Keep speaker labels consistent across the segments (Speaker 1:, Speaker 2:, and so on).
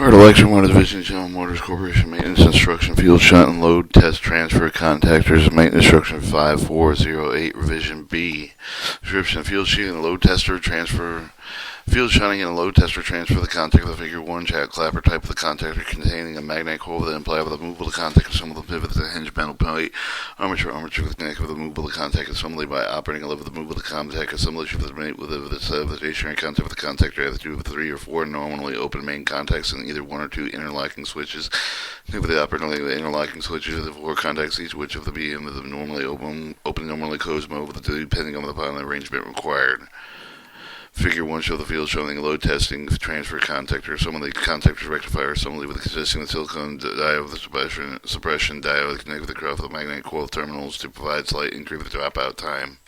Speaker 1: Art Electric Motor Division, General Motors Corporation, Maintenance Instruction, Field Shunting, Load Test Transfer, Contactors, Maintenance Instruction 5408, Revision B. Description: Field Sheeting, Load Tester Transfer, Field Shunting and a Load Tester transfer the contact of the figure 1 jack clapper type of the contactor containing a magnetic coil with an imply with a movable contact assembly with the pivot, the hinge, metal plate, armature with the neck with a movable contact assembly by operating a lever with the movable contact assembly with the stationary contact with the contactor have to do with 3 or 4 normally open main contacts and either 1 or 2 interlocking switches. With the operating the interlocking switches of the 4 contacts, each which of the being with the normally open, normally closed mode with the depending on the arrangement required. Figure 1 show the field showing load testing transfer contactor. Some of the contactors rectifier assembly with consisting of silicone diode with suppression diode connected with the cross of the magnetic coil terminals to provide slight increase of dropout time.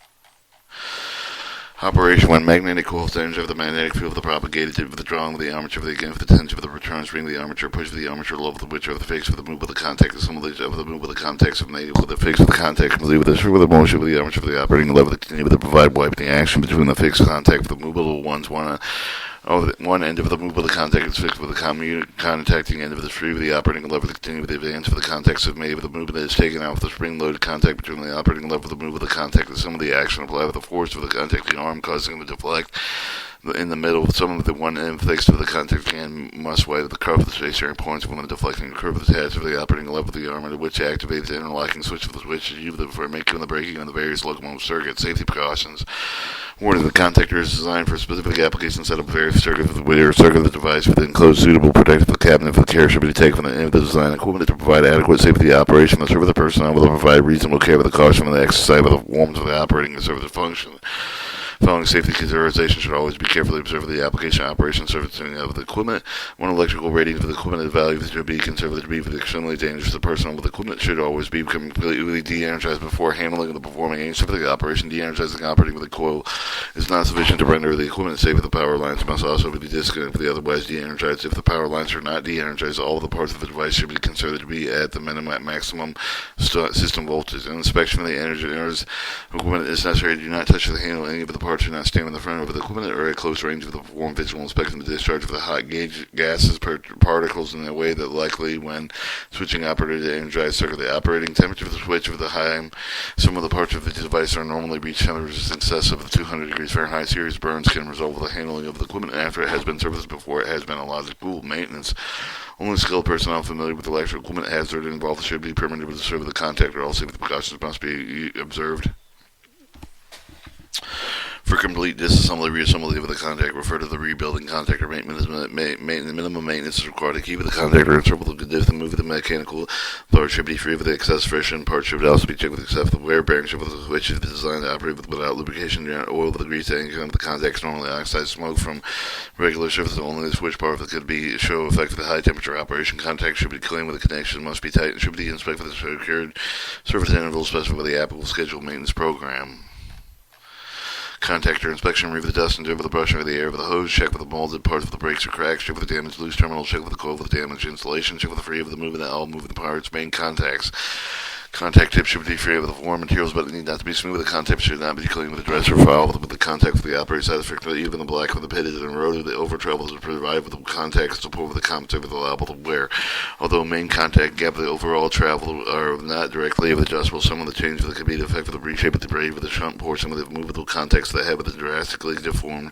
Speaker 1: Operation: when magnetic coil turns over the magnetic field of the propagated with the drawing of the armature with the again for the tension of the return spring of the armature push of the armature level of which are the fix of the move of the contact assemblies of the move of the contacts of negative with the fix of the contact complete with the screw with the motion of the armature for the operating lever to continue with the provide wipe the action between the fixed contact with the movable ones one end of the move of the contact is fixed with the contacting end of the screw with the operating lever to continue with the advance of the contacts of made with the movement that is taken out with the spring-loaded contact between the operating lever of the move of the contact and some of the action applied with the force of the contacting arm causing them to deflect in the middle. Some of the one end fixed to the contact can must wipe the curve of the stationary points when the deflecting curve of the attached of the operating lever of the arm which activates the interlocking switch of the switch for making the braking on the various locomotive circuits. Safety precautions. Warning: the contactor is designed for a specific application set up various circuits with the weight or circuit of the device with enclosed suitable protective cabinet for the care should be taken from the end of the design equipment to provide adequate safety operation. The server the personnel will provide reasonable care with the caution of the exercise of the warmth of the operating and server the function. Following safety considerations should always be carefully observed the application, operation, servicing of the equipment. One electrical rating for the equipment is valued to be considered to be extremely dangerous. The personnel with the equipment should always be completely de-energized before handling and performing any specific operation. De-energizing operating with the coil is not sufficient to render the equipment safe. The power lines must also be disconnected, otherwise de-energized. If the power lines are not de-energized, all of the parts of the device should be considered to be at the maximum system voltage. An inspection of the energy equipment is necessary. Do not touch the handle any of the parts. Do not stand in the front of the equipment or at close range of the perform visual inspection of the discharge of the hot gauge gases particles in a way that likely when switching operator to energize circuit. The operating temperature of the switch of the high. Some of the parts of the device are normally reach temperatures in excess of 200 degrees Fahrenheit. Serious burns can result with the handling of the equipment after it has been serviced before it has been allowed to cool. Maintenance: only skilled personnel familiar with electrical equipment hazard involved should be permitted to serve the contactor. All safety precautions must be observed. For complete disassembly, reassembly of the contact, refer to the rebuilding contactor. Minimum maintenance is required to keep the contactor in several conditions. Move of the mechanical parts should be free of the excess friction. Parts should also be checked with except the wear bearing should with the switch is designed to operate without lubrication. Do not oil with the grease tank of the contacts. Normally oxide smoke from regular surface. Only the switch part that could be show effect of the high temperature operation. Contact should be clean with the connection must be tight and should be inspected for the secured surface intervals specified by the applicable scheduled maintenance program. Contactor inspection: remove the dust and dirt with the brush over the air with the hose. Check for the molded parts of the brakes or cracks. Check for the damaged loose terminal. Check for the coil with the damaged insulation. Check for the free of the moving all moving parts. Main contacts. Contact tips should be free of the foreign materials, but they need not to be smooth. The contact should not be clean with a dress or file with the contact with the operator side effect. Even the black of the pit is eroded. The over travel is provided with the contact support with the contact with the liable to wear. Although main contact gap the overall travel are not directly adjustable, some of the changes that could be the effect of the reshape of the braid with the shunt portion with the movable contacts that have with drastically deformed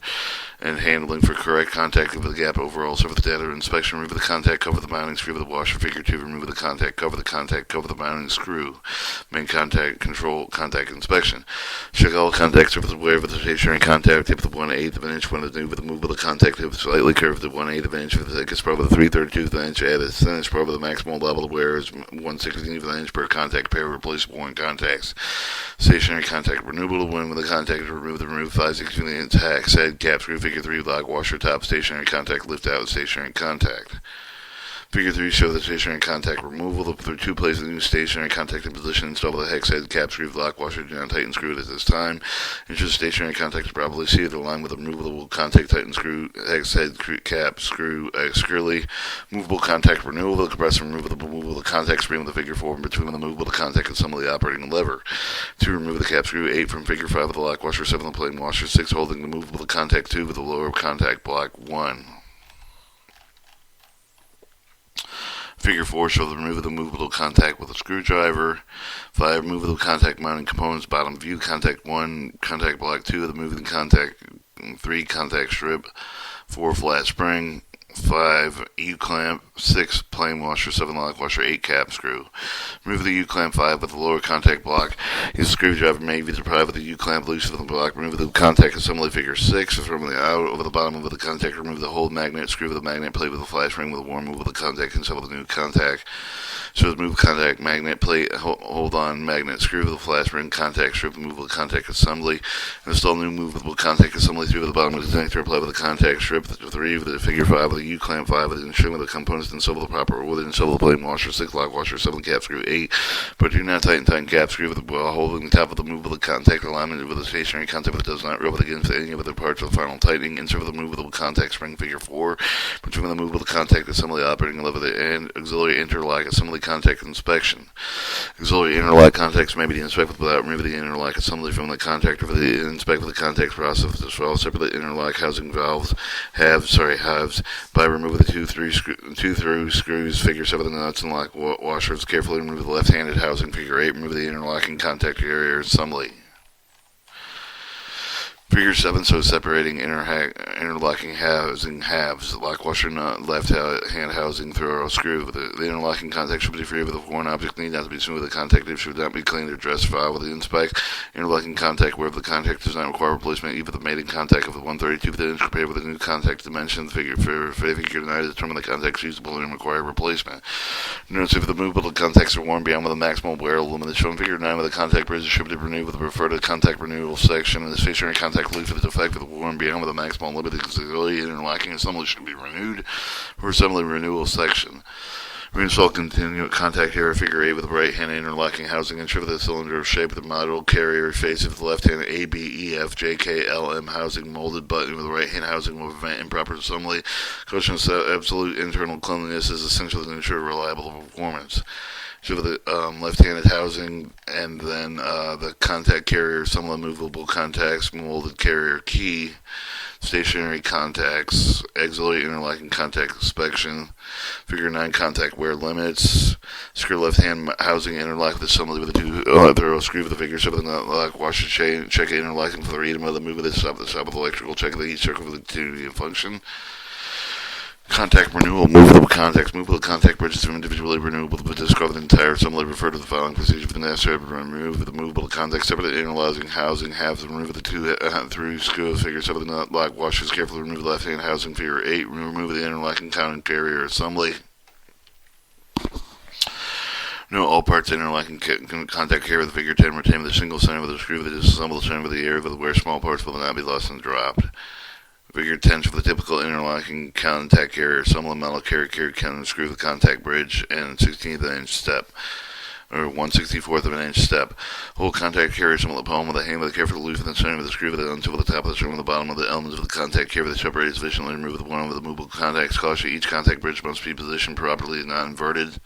Speaker 1: and handling for correct contact with the gap overall. So for the data inspection, remove the contact, cover the mounting screw with the washer. Figure 2, remove the contact, cover the mounting screw. Main contact control contact inspection. Check all contacts with the wear with the stationary contact tip of 1/8 of an inch when the new with the move of the contact tip slightly curved to 1/8 of an inch with the thickest probe of the 3/32 of an inch. Add a thinnest probe of the maximum level of wear is 1/16 of an inch per contact pair. Replaceable in contacts. Stationary contact renewable when the contact is removed. The remove 5/16 of the inch hex head cap screw. Figure 3 lock washer top stationary contact lift out stationary contact. Figure 3 shows the stationary contact removal. The 2 places the new stationary contact in position. Install the hex head cap screw lock washer. Do not tighten screw it at this time. Ensure the stationary contact is properly seated. Align with the removable contact tighten screw hex head cap screw securely. Movable contact renewal. The compressor remove the movable contact spring with the figure 4 in between the movable contact and some of the operating lever. 2. Remove the cap screw. 8 from figure 5 with the lock washer. 7 the plain washer. 6 holding the movable contact 2 with the lower contact block 1. Figure 4 shows the remove of the movable contact with a screwdriver. 5. Removable contact mounting components, bottom view. Contact 1, contact block 2 of the moving contact. 3. Contact strip. 4. Flat spring. 5. U-clamp. 6. Plain washer. 7. Lock washer. 8. Cap screw. Remove the U-clamp. 5. With the lower contact block. Use a screwdriver may be deprived with the U-clamp loose from the block. Remove the contact assembly. Figure 6. From the out over the bottom of the contact. Remove the hold magnet. Screw with the magnet plate with a flash ring with a warm move of the contact. Assemble the new contact. Shows move contact magnet plate. Hold on magnet. Screw with the flash ring. Contact strip. Movable contact assembly. Install new movable contact assembly. 3 with the bottom of the connector. Apply with the contact strip. 3 with the figure 5 with the U-clamp. 5 with the ensuring the components and install the proper order. Install the plain washer. 6. Lock washer. 7. Cap screw. 8. But do not tighten cap screw with while holding the top of the movable contact alignment with a stationary contact that does not rub against any of the parts of the final tightening. Insert with the movable contact spring. Figure 4. Between the movable contact assembly operating lever and auxiliary interlock assembly contact inspection. Auxiliary interlock contacts may be inspected without removing the interlock assembly from the contactor for the inspect with the contact process as well. Separate the interlock housing halves by removing the two through screws. Figure 7 the nuts and lock washers. Carefully remove the left-handed housing. Figure 8. Remove the interlocking contact area assembly. Figure 7 shows separating interlocking housing halves. Lock washer nut, left hand housing through a screw. The interlocking contact should be free with a foreign object need not to be smooth. The contact should not be cleaned or dressed. File with the inspect. Interlocking contact wherever the contact does not require replacement. Even the mating contact of the 132th inch compared with the new contact dimensions. Figure 9 to determine the contacts usable and require replacement. Notice if the movable contacts are worn beyond with a maximum wear limit. Shown figure 9 with the contact bridge should be renewed with the refer to contact renewal section and the stationary contact loop for the defect with the worn beyond with a maximum limit. The auxiliary interlocking assembly should be renewed for assembly renewal section. Reinstall continuous contact here. Figure 8 with the right hand interlocking housing. Ensure that the cylinder of shape of the model carrier face of the left hand A, B, E, F, J, K, L, M housing molded button with the right hand housing will prevent improper assembly. Caution absolute internal cleanliness is essential to ensure reliable performance. So the left-handed housing and then the contact carrier, some movable contacts, molded carrier key, stationary contacts, auxiliary interlocking contact inspection, figure 9 contact wear limits, screw left-hand housing interlock with assembly with a thorough screw with the figure 7 lock washer chain, check interlocking for the read of the move of the stop with electrical, check the heat circle for the continuity and function. Contact renewal. Movable contacts. Movable contact bridges are individually renewable but discover the entire assembly. Refer to the following procedure for the necessary to remove the movable contact. Separate the interlocking housing halves and remove the two through screws. Figure 7 the lock washers. Carefully remove the left hand housing. Figure 8. Remove the interlocking contact carrier assembly. Note all parts interlocking contact carrier with the figure 10 retain with a single center with a screw that disassemble the center with the area with where small parts will not be lost and dropped. Figure 10 for the typical interlocking contact carrier, some metal carrier can screw the contact bridge and 16th of an inch step, or 1/64th of an inch step. Hold contact carrier some of the palm with the hand with the careful loop in the center of the screw with it until the top of the string with the bottom of the elements of the contact carrier that separate sufficiently. Remove the one of the movable contacts. Caution: each contact bridge must be positioned properly and not inverted.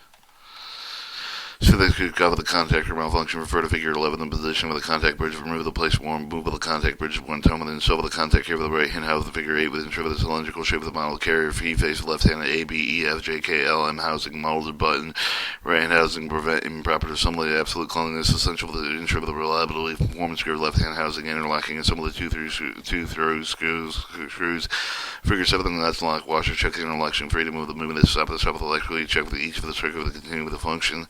Speaker 1: So they could cover the contactor malfunction. Refer to figure 11, the position with the contact bridge. Remove the place warm, move the contact bridge one time, and then install the contact carrier with the right hand house. The figure 8 with ensure the cylindrical shape of the model carrier. Feed face left hand A, B, E, F, J, K, L, M housing molded button. Right hand housing prevent improper assembly. Absolute cleanliness essential to ensure the reliability. Performance curve left hand housing interlocking assembly. Two through screws. Figure 7 the nuts lock washer. Check the interlocking free to move the movement. Stop the electrically. Check with each of the circuit with the continue with the function.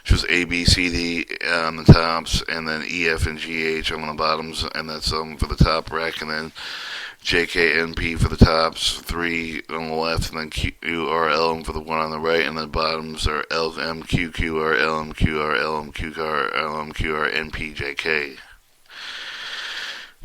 Speaker 1: Shows A, B, C, D on the tops, and then E, F, and G, H on the bottoms, and that's for the top rack, and then J, K, N, P for the tops, 3 on the left, and then Q, R, L, M for the one on the right, and the bottoms are L, M, Q, Q, R, L, M, Q, R, L, M, Q, R, L, M, Q, R, N, P, J, K.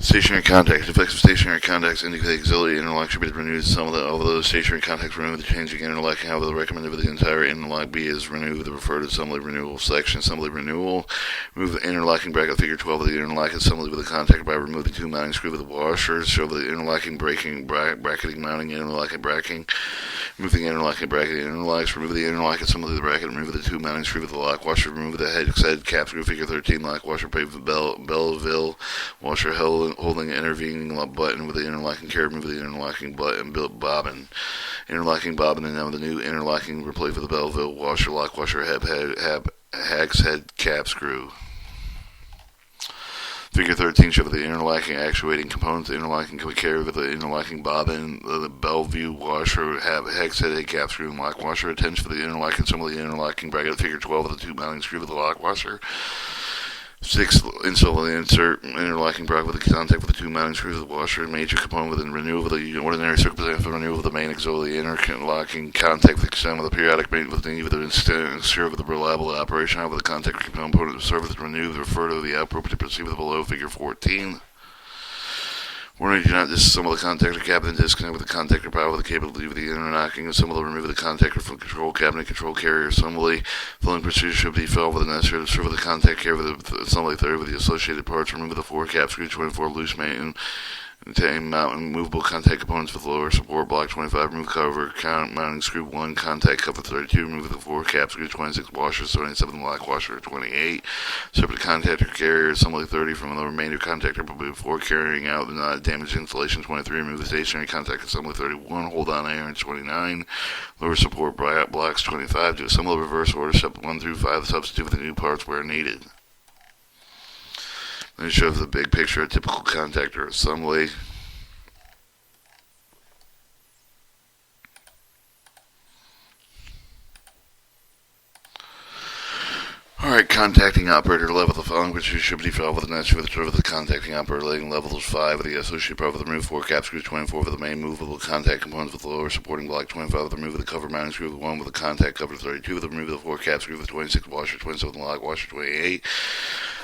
Speaker 1: Stationary contacts. Defective stationary contacts indicate auxiliary interlock should be renewed. Some of those stationary contacts removed. The changing interlocking, however, the recommended for the entire interlock B is renewed. The referred assembly renewal section. Assembly renewal. Remove the interlocking bracket. Figure 12 of the interlock assembly with the contact by removing 2 mounting screws with the washers. Show the interlocking bracketing mounting interlocking bracketing. Remove the interlocking bracket interlocks. Remove the interlock assembly of the bracket. Remove the 2 mounting screws with the lock washer. Remove the head cap screw. Figure 13 lock washer. Pave the Belleville washer held holding intervening button with the interlocking carrier, remove the interlocking button, bobbin. Interlocking bobbin, and now the new interlocking replaced with the Belleville washer, lock washer, hex head cap screw. Figure 13 shows the interlocking actuating components, the interlocking carrier with the interlocking bobbin, the Bellevue washer, hex head cap screw, and lock washer. Attention for the interlocking, some of the interlocking bracket. Figure 12 with the 2 mounting screw with the lock washer. 6 install the insert interlocking bracket with the contact with the 2 mounting screws of the washer. Major component with the removal of the ordinary circumstance for removal of the main auxiliary interlocking contact with the extent of the periodic maintenance with the need of the ensure with the reliable operation of the contact component to serve as renew refer to the output to proceed with below figure 14. Warning, do not disassemble the contactor cabinet, disconnect with the contactor power with the cable to leave the interlocking, assemble or remove the contactor from control cabinet, control carrier assembly. Filling procedure should be followed with the necessary to serve with the contact carrier with the assembly 30 with the associated parts. Remove the 4 cap screw, 24 loose mount and movable contact components with lower support block 25. Remove cover mounting screw 1, contact cover 32. Remove the 4 cap screw 26 washers 77 lock washer 28. Separate contactor carrier assembly 30 from the remainder contactor before carrying out the not damaged insulation 23. Remove the stationary contact assembly 31. Hold on iron 29. Lower support blocks 25. To assemble the reverse order step 1 through 5. Substitute with the new parts where needed. Then it shows the big picture of typical contactor assembly. Alright, contacting operator level. The following procedure should be followed with the necessary for the contacting operator letting levels 5 with the associated power with the remove 4 cap screws 24 with the main movable contact components with the lower supporting block 25 with the remove of the cover mounting screw with 1 with the contact cover 32 with the remove of the 4 cap screw with 26 washer 27 with the lock washer 28.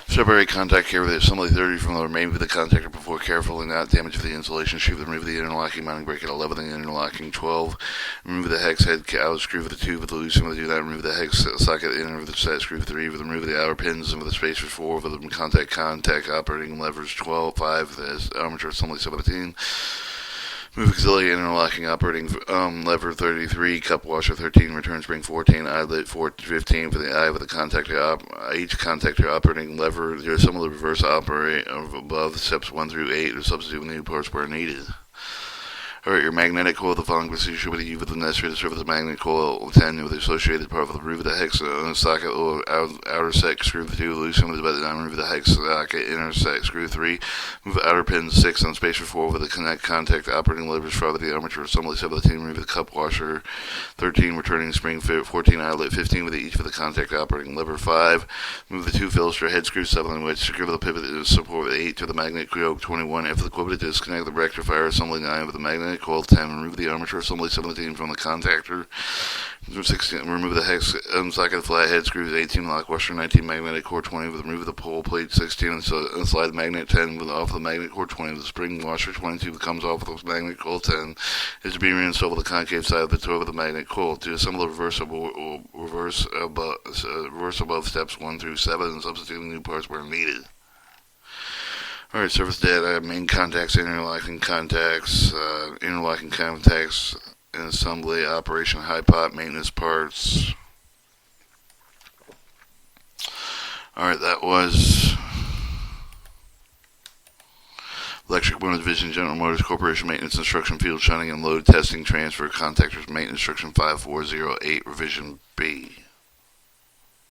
Speaker 1: Separate contact carrier with the assembly 30 from the remainder of the contactor before carefully not damage the insulation sheet. Remove the interlocking mounting bracket 11 and the interlocking 12. Remove the hex head out screw with the 2 with the loose and with the do that. Remove the hex socket in with the set screw 3 with the remove the outer pins and with the spacers 4 with the contact operating levers 12 5 the armature assembly 17. Move auxiliary interlocking operating lever 33, cup washer 13, return spring 14, eyelet 15 for the eye with the contactor each contactor operating lever. There are some of the reverse operate above steps 1 through 8 or substitute new parts where needed. Alright, your magnetic coil, the following procedure should be used with the necessary to serve as a magnetic coil 10 with the associated part of the remove the hex socket or outer set screw 2, loosen with the button, remove the hex socket inner set screw 3, move outer pin 6 on spacer 4 with the contact operating levers 5 with the armature assembly 17, remove the cup washer 13, returning spring 14, eyelet 15 with each for the contact operating lever 5, move the 2 Phillips head screws 7 which secure the pivot support 8 to the magnetic coil 21, after the quiver disconnect the rectifier assembly 9 with the magnetic coil 10, remove the armature assembly 17 from the contactor 16, remove the hex socket flathead screws 18, lock washer 19, magnetic core 20 with remove the pole plate 16 and slide the magnet 10 with off the magnet core 20 with the spring washer 22 that comes off with the magnet coil 10 is to be reinstalled with the concave side of the toe of the magnet coil. To assemble the reverse above steps 1 through 7 and substituting new parts where needed. Alright, service data, main contacts, interlocking contacts, and assembly, operation, high pot, maintenance parts. Alright, that was Electric Motor Division, General Motors Corporation, Maintenance Instruction, Field Shunting and Load Testing Transfer, Contactors, Maintenance Instruction 5408, Revision B.